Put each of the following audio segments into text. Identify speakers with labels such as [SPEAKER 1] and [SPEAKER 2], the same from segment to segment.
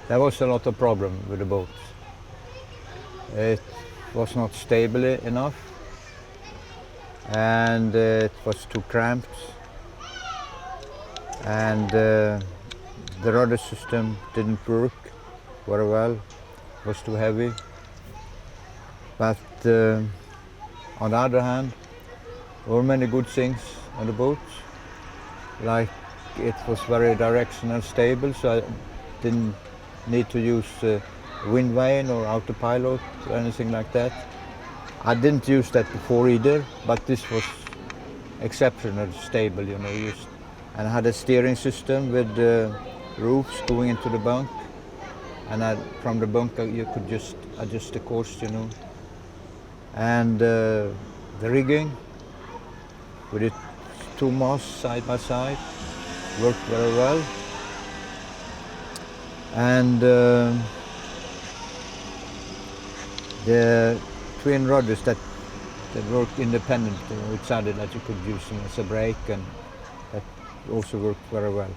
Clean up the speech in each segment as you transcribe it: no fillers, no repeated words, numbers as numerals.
[SPEAKER 1] there was a lot of problem with the boat. It was not stable enough, and it was too cramped, and the rudder system didn't work very well. It was too heavy. But on the other hand, there were many good things on the boat, like it was very directional stable, so I didn't need to use wind vane or autopilot or anything like that. I didn't use that before either, but this was exceptionally stable, you know. And I had a steering system with roofs going into the bunk, and from the bunk you could just adjust the course, you know. And the rigging with its two masts side by side worked very well. And the twin rudders that worked independent of each other, that you could use them as a brake, and that also worked very well.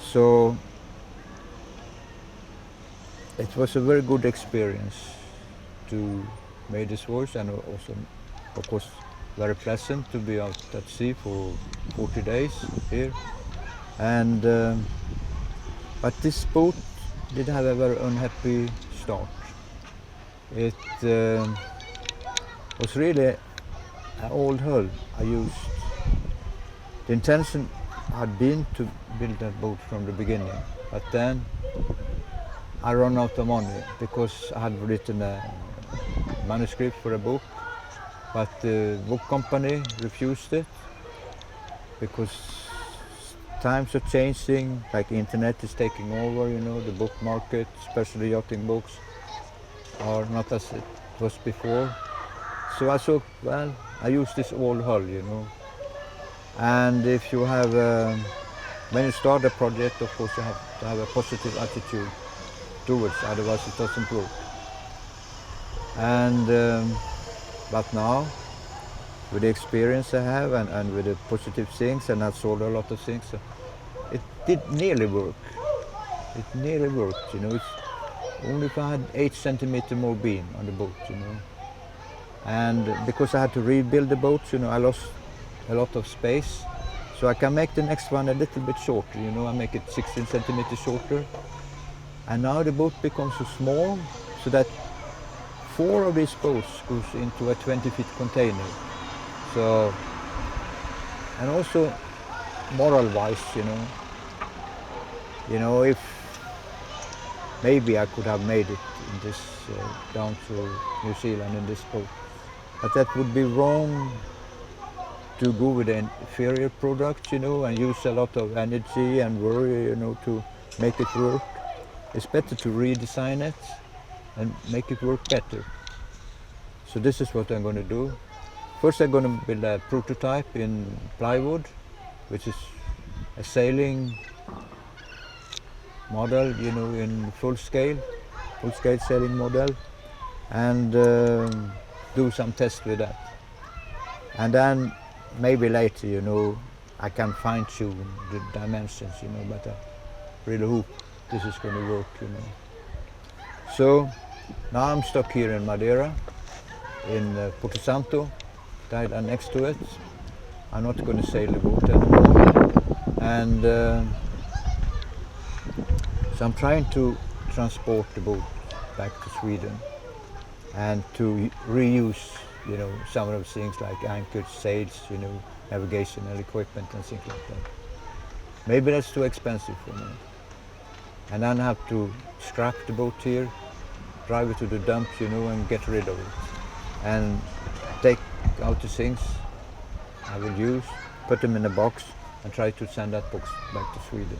[SPEAKER 1] So it was a very good experience to make this voyage, and also, of course, very pleasant to be out at sea for 40 days here. And but this boat did have a very unhappy start. It was really an old hull I used. The intention had been to build that boat from the beginning, but then I ran out of money because I had written a manuscript for a book, but the book company refused it because times are changing, like internet is taking over, you know, the book market, especially yachting books, are not as it was before. So I thought, well, I use this old hull, you know. And if you have, when you start a project, of course you have to have a positive attitude towards, otherwise it doesn't work. And but now, with the experience I have and with the positive things, and I've sold a lot of things, it did nearly work. It nearly worked, you know. It's only if I had 8 centimeter more beam on the boat, you know. And because I had to rebuild the boat, you know, I lost a lot of space. So I can make the next one a little bit shorter, you know. I make it 16 centimeters shorter. And now the boat becomes so small so that 4 of these boats goes into a 20-foot container. So, and also moral-wise, you know, if maybe I could have made it in this down to New Zealand in this boat, but that would be wrong to go with an inferior product, you know, and use a lot of energy and worry, you know, to make it work. It's better to redesign it and make it work better. So this is what I'm going to do. First I'm going to build a prototype in plywood, which is a sailing model, you know, in full scale sailing model, and do some tests with that. And then maybe later, you know, I can fine tune the dimensions, you know, but I really hope this is going to work, you know. So now I'm stuck here in Madeira, in Porto Santo, the island next to it. I'm not going to sail the boat anymore, and so I'm trying to transport the boat back to Sweden and to reuse, you know, some of those things like anchors, sails, you know, navigational equipment and things like that. Maybe that's too expensive for me. And then I have to scrap the boat here, drive it to the dump, you know, and get rid of it. And take out the things I will use, put them in a box, and try to send that box back to Sweden.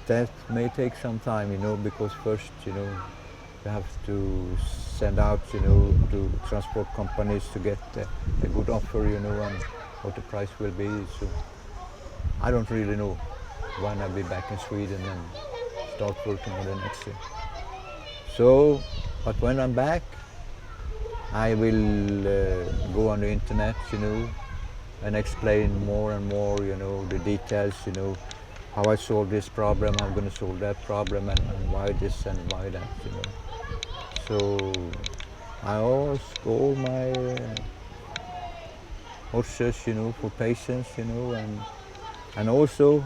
[SPEAKER 1] That may take some time, you know, because first, you know, you have to send out, you know, to transport companies to get a good offer, you know, and what the price will be. So I don't really know when I'll be back in Sweden and start working on the next thing. So, but when I'm back, I will go on the internet, you know, and explain more and more, you know, the details, you know, how I solve this problem, how I'm going to solve that problem, and why this and why that, you know. So I ask all my horses, you know, for patience, you know, and also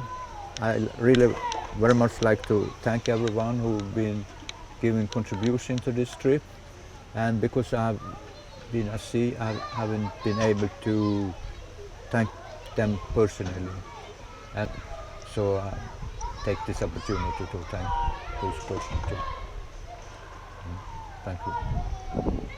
[SPEAKER 1] I really very much like to thank everyone who've been giving contribution to this trip, and because I've been at sea, I haven't been able to thank them personally, and so I take this opportunity to thank those persons too. Thank you.